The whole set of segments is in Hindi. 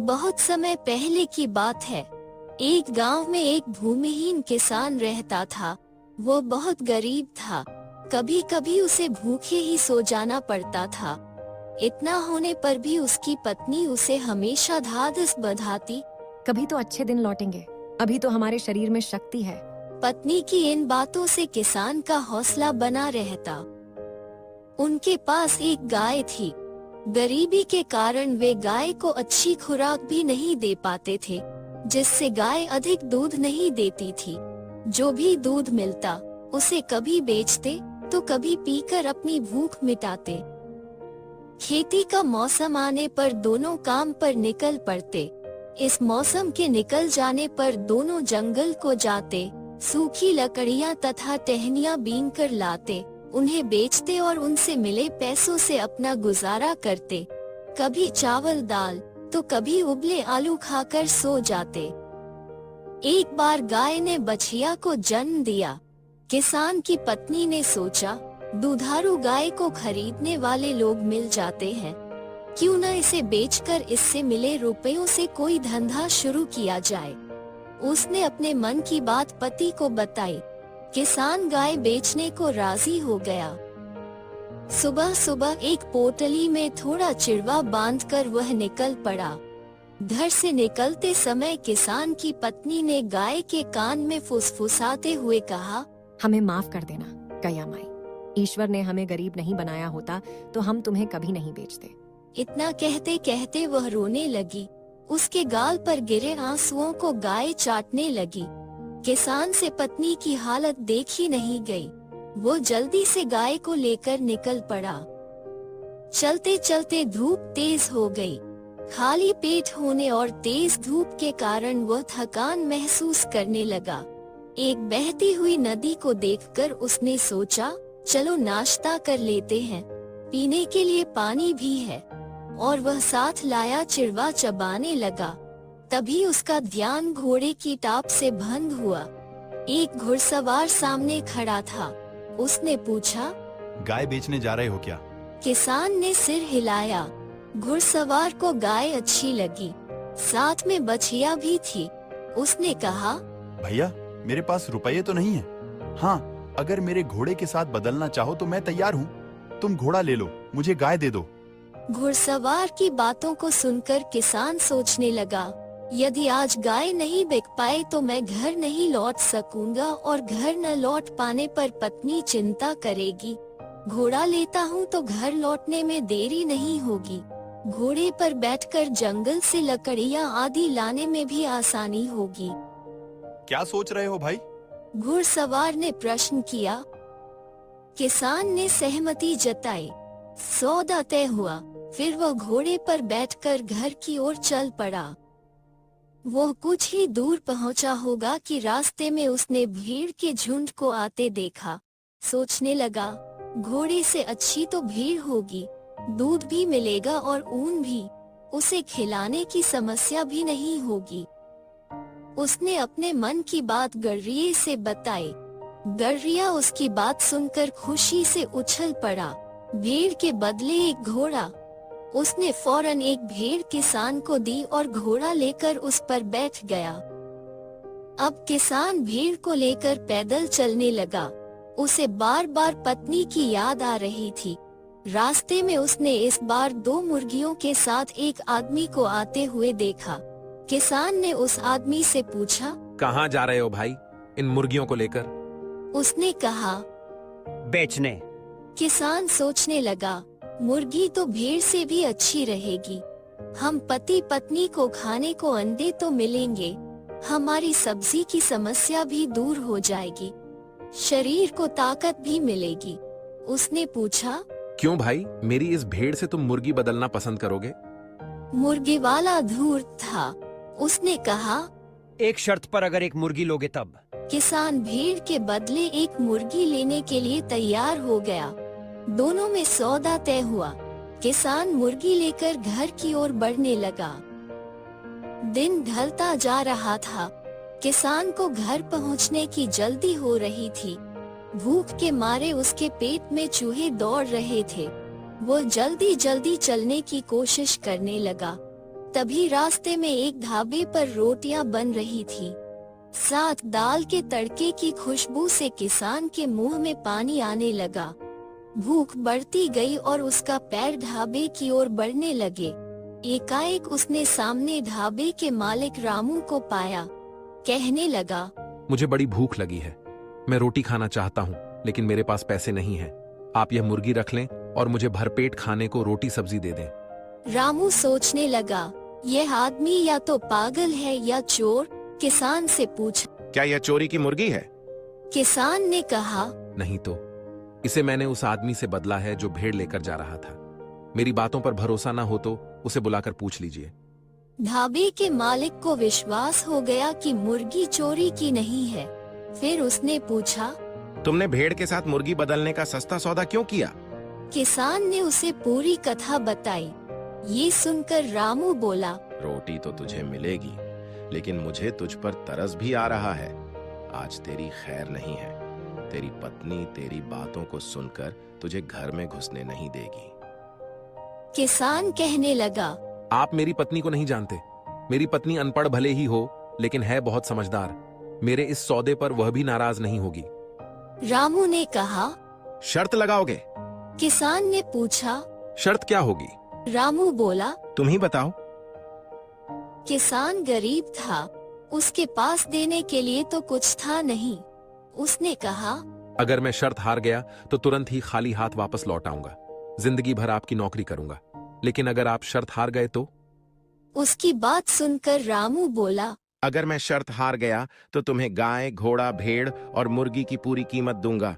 बहुत समय पहले की बात है। एक गांव में एक भूमिहीन किसान रहता था। वो बहुत गरीब था। कभी कभी उसे भूखे ही सो जाना पड़ता था। इतना होने पर भी उसकी पत्नी उसे हमेशा धाधस बधाती। कभी तो अच्छे दिन लौटेंगे, अभी तो हमारे शरीर में शक्ति है। पत्नी की इन बातों से किसान का हौसला बना रहता। उनके पास एक गाय थी। गरीबी के कारण वे गाय को अच्छी खुराक भी नहीं दे पाते थे, जिससे गाय अधिक दूध नहीं देती थी। जो भी दूध मिलता उसे कभी बेचते तो कभी पीकर अपनी भूख मिटाते। खेती का मौसम आने पर दोनों काम पर निकल पड़ते। इस मौसम के निकल जाने पर दोनों जंगल को जाते, सूखी लकड़ियां तथा टहनियां बीन कर लाते, उन्हें बेचते और उनसे मिले पैसों से अपना गुजारा करते। कभी चावल दाल तो कभी उबले आलू खाकर सो जाते। एक बार गाय ने बछिया को जन्म दिया। किसान की पत्नी ने सोचा, दुधारू गाय को खरीदने वाले लोग मिल जाते हैं, क्यों न इसे बेचकर इससे मिले रुपयों से कोई धंधा शुरू किया जाए। उसने अपने मन की बात पति को बताई। किसान गाय बेचने को राजी हो गया। सुबह सुबह एक पोटली में थोड़ा चिड़वा बांधकर वह निकल पड़ा। घर से निकलते समय किसान की पत्नी ने गाय के कान में फुसफुसाते हुए कहा, हमें माफ कर देना कया माई। ईश्वर ने हमें गरीब नहीं बनाया होता तो हम तुम्हें कभी नहीं बेचते। इतना कहते कहते वह रोने लगी। उसके गाल पर गिरे आंसुओं को गाय चाटने लगी। किसान से पत्नी की हालत देखी नहीं गई। वो जल्दी से गाय को लेकर निकल पड़ा। चलते चलते धूप तेज हो गई। खाली पेट होने और तेज धूप के कारण वह थकान महसूस करने लगा। एक बहती हुई नदी को देखकर उसने सोचा, चलो नाश्ता कर लेते हैं, पीने के लिए पानी भी है। और वह साथ लाया चिड़वा चबाने लगा। तभी उसका ध्यान घोड़े की टाप से भंग हुआ। एक घुड़सवार सामने खड़ा था। उसने पूछा, गाय बेचने जा रहे हो क्या? किसान ने सिर हिलाया। घुड़सवार को गाय अच्छी लगी, साथ में बछिया भी थी। उसने कहा, भैया मेरे पास रुपये तो नहीं है। हाँ, अगर मेरे घोड़े के साथ बदलना चाहो तो मैं तैयार हूँ। तुम घोड़ा ले लो, मुझे गाय दे दो। घुड़सवार की बातों को सुनकर किसान सोचने लगा, यदि आज गाय नहीं बिक पाए तो मैं घर नहीं लौट सकूंगा और घर न लौट पाने पर पत्नी चिंता करेगी। घोड़ा लेता हूँ तो घर लौटने में देरी नहीं होगी। घोड़े पर बैठकर जंगल से लकड़ियाँ आदि लाने में भी आसानी होगी। क्या सोच रहे हो भाई? घुड़सवार ने प्रश्न किया। किसान ने सहमति जताई। सौदा तय हुआ। फिर वह घोड़े पर बैठकर घर की ओर चल पड़ा। वो कुछ ही दूर पहुंचा होगा कि रास्ते में उसने भीड़ के झुंड को आते देखा। सोचने लगा, घोड़े से अच्छी तो भीड़ होगी, दूध भी मिलेगा और ऊन भी। उसे खिलाने की समस्या भी नहीं होगी। उसने अपने मन की बात गर्रिये से बताई। गर्रिया उसकी बात सुनकर खुशी से उछल पड़ा। भीड़ के बदले एक घोड़ा। उसने फौरन एक भेड़ किसान को दी और घोड़ा लेकर उस पर बैठ गया। अब किसान भीड़ को लेकर पैदल चलने लगा। उसे बार बार पत्नी की याद आ रही थी। रास्ते में उसने इस बार 2 मुर्गियों के साथ एक आदमी को आते हुए देखा। किसान ने उस आदमी से पूछा, कहाँ जा रहे हो भाई इन मुर्गियों को लेकर? उसने कहा, बेचने। किसान सोचने लगा, मुर्गी तो भेड़ से भी अच्छी रहेगी। हम पति पत्नी को खाने को अंडे तो मिलेंगे, हमारी सब्जी की समस्या भी दूर हो जाएगी, शरीर को ताकत भी मिलेगी। उसने पूछा, क्यों भाई, मेरी इस भेड़ से तुम मुर्गी बदलना पसंद करोगे? मुर्गी वाला धूर्त था। उसने कहा, एक शर्त पर, अगर एक मुर्गी लोगे तब। किसान भीड़ के बदले एक मुर्गी लेने के लिए तैयार हो गया। दोनों में सौदा तय हुआ। किसान मुर्गी लेकर घर की ओर बढ़ने लगा। दिन ढलता जा रहा था। किसान को घर पहुंचने की जल्दी हो रही थी। भूख के मारे उसके पेट में चूहे दौड़ रहे थे। वो जल्दी जल्दी चलने की कोशिश करने लगा। तभी रास्ते में एक ढाबे पर रोटियां बन रही थी। साथ दाल के तड़के की खुशबू से किसान के मुंह में पानी आने लगा। भूख बढ़ती गई और उसका पैर ढाबे की ओर बढ़ने लगे। एकाएक उसने सामने ढाबे के मालिक रामू को पाया। कहने लगा, मुझे बड़ी भूख लगी है, मैं रोटी खाना चाहता हूँ, लेकिन मेरे पास पैसे नहीं हैं। आप यह मुर्गी रख लें और मुझे भरपेट खाने को रोटी सब्जी दे दें। रामू सोचने लगा, यह आदमी या तो पागल है या चोर। किसान से पूछा। क्या यह चोरी की मुर्गी है? किसान ने कहा, नहीं तो इसे मैंने उस आदमी से बदला है जो भेड़ लेकर जा रहा था। मेरी बातों पर भरोसा ना हो तो उसे बुलाकर पूछ लीजिए। ढाबे के मालिक को विश्वास हो गया कि मुर्गी चोरी की नहीं है। फिर उसने पूछा, तुमने भेड़ के साथ मुर्गी बदलने का सस्ता सौदा क्यों किया? किसान ने उसे पूरी कथा बताई। ये सुनकर रामू बोला, रोटी तो तुझे मिलेगी, लेकिन मुझे तुझ पर तरस भी आ रहा है। आज तेरी खैर नहीं है। तेरी पत्नी तेरी बातों को सुनकर तुझे घर में घुसने नहीं देगी। किसान कहने लगा, आप मेरी पत्नी को नहीं जानते। मेरी पत्नी अनपढ़ भले ही हो, लेकिन है बहुत समझदार। मेरे इस सौदे पर वह भी नाराज नहीं होगी। रामू ने कहा। शर्त लगाओगे? किसान ने पूछा। शर्त क्या होगी? रामू बोला। तुम ही बताओ। किसान गरीब था, उसके पास देने के लिए तो कुछ था नहीं। उसने कहा, अगर मैं शर्त हार गया तो तुरंत ही खाली हाथ वापस लौट आऊंगा। जिंदगी भर आपकी नौकरी करूंगा। लेकिन अगर आप शर्त हार गए तो? उसकी बात सुनकर रामू बोला, अगर मैं शर्त हार गया तो तुम्हें गाय, घोड़ा, भेड़ और मुर्गी की पूरी कीमत दूंगा।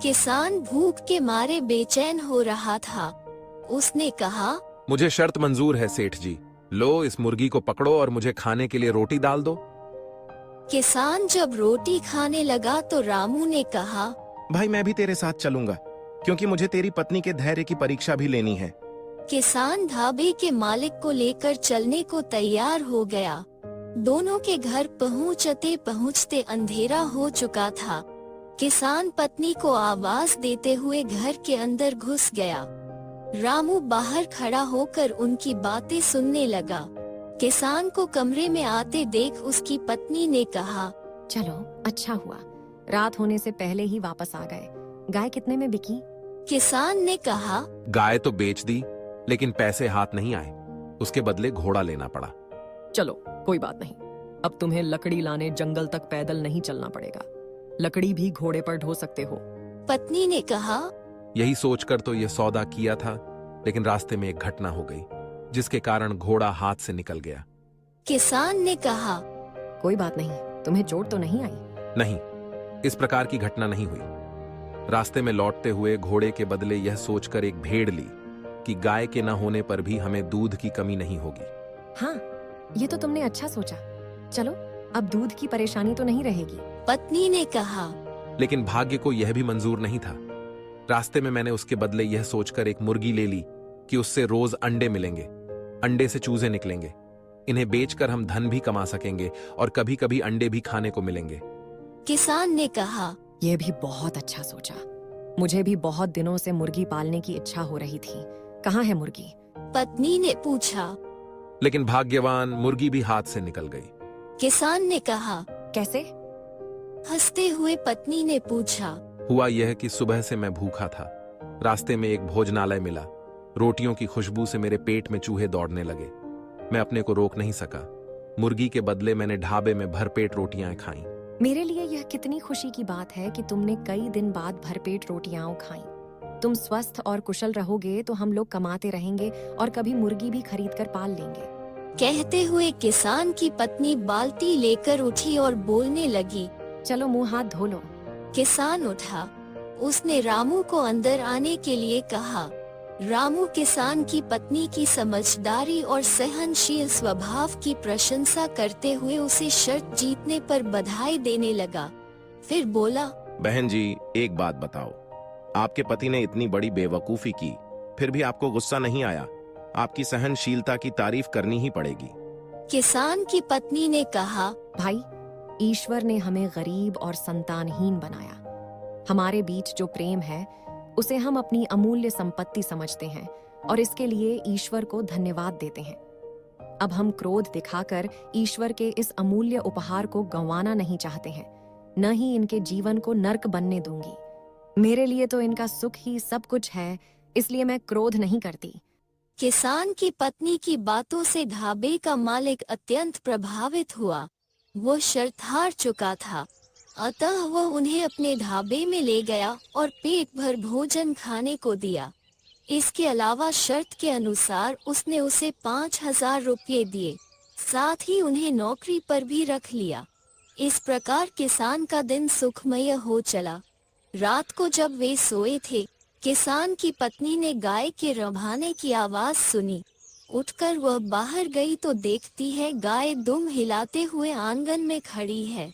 किसान भूख के मारे बेचैन हो रहा था। उसने कहा, मुझे शर्त मंजूर है सेठ जी। लो, इस मुर्गी को पकड़ो और मुझे खाने के लिए रोटी डाल दो। किसान जब रोटी खाने लगा तो रामू ने कहा, भाई मैं भी तेरे साथ चलूंगा, क्योंकि मुझे तेरी पत्नी के धैर्य की परीक्षा भी लेनी है। किसान ढाबे के मालिक को लेकर चलने को तैयार हो गया। दोनों के घर पहुंचते पहुंचते अंधेरा हो चुका था। किसान पत्नी को आवाज देते हुए घर के अंदर घुस गया। रामू बाहर खड़ा होकर उनकी बातें सुनने लगा। किसान को कमरे में आते देख उसकी पत्नी ने कहा, चलो अच्छा हुआ, रात होने से पहले ही वापस आ गए। गाय कितने में बिकी? किसान ने कहा, गाय तो बेच दी, लेकिन पैसे हाथ नहीं आए। उसके बदले घोड़ा लेना पड़ा। चलो कोई बात नहीं, अब तुम्हें लकड़ी लाने जंगल तक पैदल नहीं चलना पड़ेगा। लकड़ी भी घोड़े पर ढो सकते हो। पत्नी ने कहा। यही सोचकर तो यह सौदा किया था, लेकिन रास्ते में एक घटना हो गई, जिसके कारण घोड़ा हाथ से निकल गया। किसान ने कहा, कोई बात नहीं, तुम्हें चोट तो नहीं आई? नहीं, इस प्रकार की घटना नहीं हुई। रास्ते में लौटते हुए घोड़े के बदले यह सोचकर एक भेड़ ली कि गाय के न होने पर भी हमें दूध की कमी नहीं होगी। हाँ, ये तो तुमने अच्छा सोचा। चलो, अब दूध की परेशानी तो नहीं रहेगी। पत्नी ने कहा। लेकिन भाग्य को यह भी मंजूर नहीं था। रास्ते में मैंने उसके बदले यह सोचकर एक मुर्गी ले ली कि उससे रोज अंडे मिलेंगे। अंडे से चूजे निकलेंगे। इन्हें बेचकर हम धन भी कमा सकेंगे और कभी कभी अंडे भी खाने को मिलेंगे। किसान ने कहा, यह भी बहुत अच्छा सोचा। मुझे भी बहुत दिनों से मुर्गी पालने की इच्छा हो रही थी। कहाँ है मुर्गी? पत्नी ने पूछा। लेकिन भाग्यवान मुर्गी भी हाथ से निकल गई। किसान ने कहा, कैसे? हंसते हुए पत्नी ने पूछा। हुआ यह कि सुबह से मैं भूखा था। रास्ते में एक भोजनालय मिला। रोटियों की खुशबू से मेरे पेट में चूहे दौड़ने लगे। मैं अपने को रोक नहीं सका। मुर्गी के बदले मैंने ढाबे में भरपेट रोटियां खाईं। मेरे लिए यह कितनी खुशी की बात है कि तुमने कई दिन बाद भरपेट रोटियां खाई। तुम स्वस्थ और कुशल रहोगे तो हम लोग कमाते रहेंगे और कभी मुर्गी भी खरीद कर पाल लेंगे। कहते हुए किसान की पत्नी बाल्टी लेकर उठी और बोलने लगी, चलो मुंह हाथ धो लो। किसान उठा। उसने रामू को अंदर आने के लिए कहा। रामू किसान की पत्नी की समझदारी और सहनशील स्वभाव की प्रशंसा करते हुए उसे शर्त जीतने पर बधाई देने लगा। फिर बोला, बहन जी, एक बात बताओ, आपके पति ने इतनी बड़ी बेवकूफी की, फिर भी आपको गुस्सा नहीं आया? आपकी सहनशीलता की तारीफ करनी ही पड़ेगी। किसान की पत्नी ने कहा, भाई, ईश्वर ने हमें गरीब और संतानहीन बनाया। हमारे बीच जो प्रेम है उसे हम अपनी अमूल्य संपत्ति समझते हैं और इसके लिए ईश्वर को धन्यवाद देते हैं। अब हम क्रोध दिखाकर ईश्वर के इस अमूल्य उपहार को गंवाना नहीं चाहते हैं, न ही इनके जीवन को नर्क बनने दूंगी। मेरे लिए तो इनका सुख ही सब कुछ है, इसलिए मैं क्रोध नहीं करती। किसान की पत्नी की बातों से ढाबे का मालिक अत्यंत प्रभावित हुआ। वो शर्त हार चुका था, अतः वह उन्हें अपने ढाबे में ले गया और पेट भर भोजन खाने को दिया। इसके अलावा शर्त के अनुसार उसने उसे 5,000 रुपये दिए, साथ ही उन्हें नौकरी पर भी रख लिया। इस प्रकार किसान का दिन सुखमय हो चला। रात को जब वे सोए थे, किसान की पत्नी ने गाय के रभाने की आवाज सुनी। उठकर वह बाहर गई तो देखती है गाय दुम हिलाते हुए आंगन में खड़ी है।